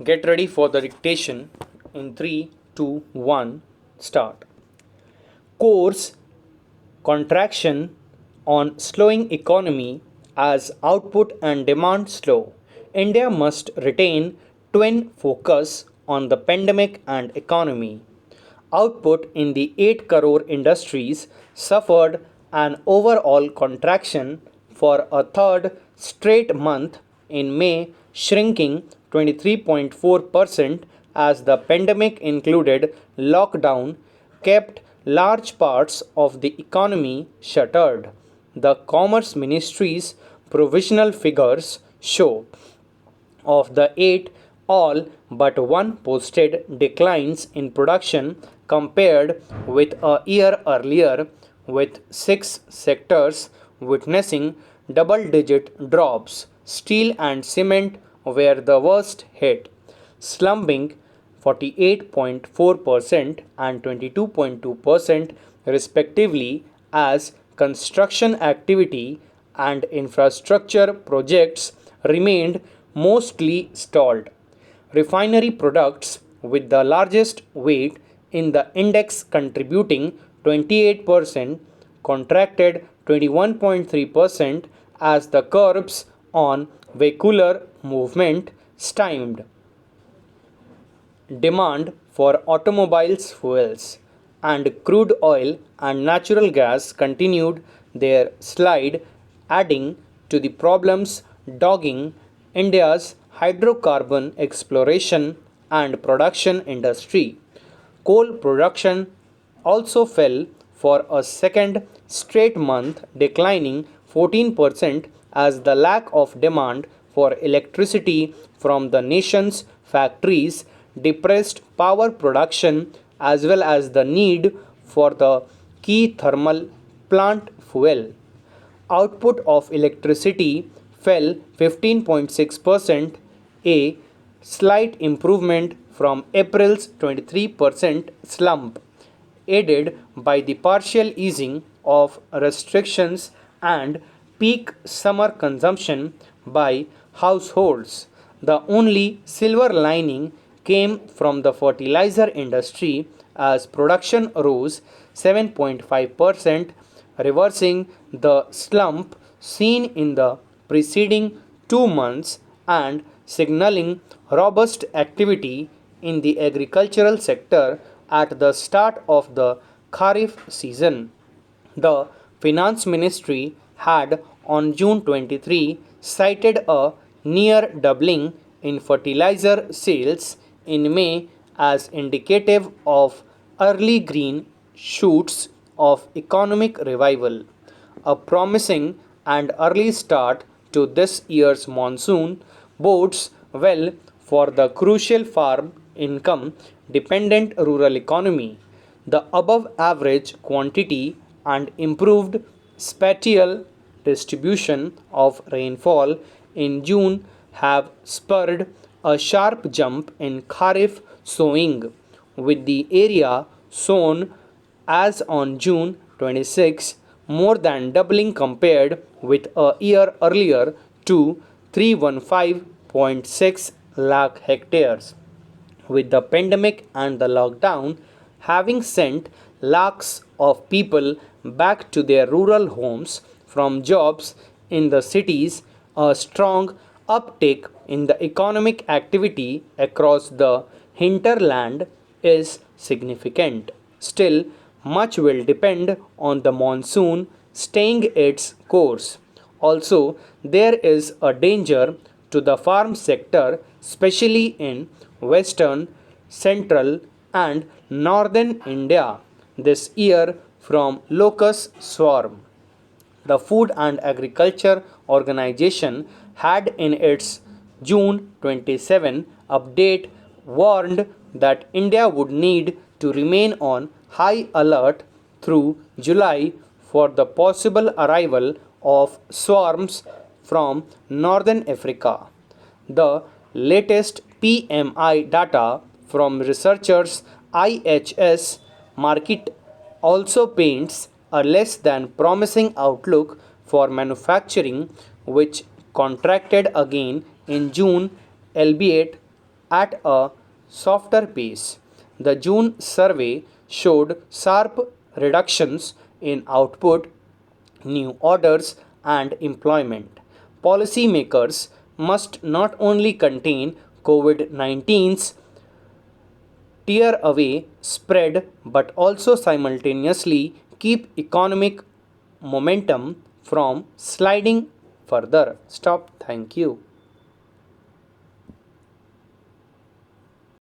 Get ready for the dictation in 3, 2, 1, start. Course contraction on slowing economy as output and demand slow. India must retain twin focus on the pandemic and economy. Output in the 8 crore industries suffered an overall contraction for a third straight month in May, shrinking 23.4% as the pandemic included lockdown kept large parts of the economy shuttered. The Commerce Ministry's provisional figures show of the 8, all but one posted declines in production compared with a year earlier, with 6 sectors witnessing double digit drops. Steel and cement were the worst hit, slumping 48.4% and 22.2% respectively as construction activity and infrastructure projects remained mostly stalled. Refinery products with the largest weight in the index contributing 28% contracted 21.3% as the curbs on vehicular movement stymied demand for automobiles fuels, and crude oil and natural gas continued their slide, adding to the problems dogging India's hydrocarbon exploration and production industry. Coal production also fell for a second straight month, declining 14% as the lack of demand for electricity from the nation's factories depressed power production as well as the need for the key thermal plant fuel. Output of electricity fell 15.6%, a slight improvement from April's 23% slump, aided by the partial easing of restrictions and peak summer consumption by households. The only silver lining came from the fertilizer industry as production rose 7.5%, reversing the slump seen in the preceding 2 months and signaling robust activity in the agricultural sector at the start of the Kharif season. The Finance Ministry had on June 23 cited a near doubling in fertilizer sales in May as indicative of early green shoots of economic revival. A promising and early start to this year's monsoon bodes well for the crucial farm income dependent rural economy. The above average quantity and improved spatial distribution of rainfall in June have spurred a sharp jump in Kharif sowing, with the area sown as on June 26 more than doubling compared with a year earlier to 315.6 lakh hectares. With the pandemic and the lockdown having sent lakhs of people back to their rural homes from jobs in the cities, a strong uptake in the economic activity across the hinterland is significant. Still, much will depend on the monsoon staying its course. Also, there is a danger to the farm sector, especially in western, central, and northern India this year from locust swarm. The Food and Agriculture Organization had in its June 27 update warned that India would need to remain on high alert through July for the possible arrival of swarms from northern Africa. The latest PMI data from researchers IHS Market also paints a less than promising outlook for manufacturing, which contracted again in June, albeit at a softer pace. The June survey showed sharp reductions in output, new orders, and employment. Policymakers must not only contain COVID 19's tear away spread but also simultaneously keep economic momentum from sliding further. Stop. Thank you.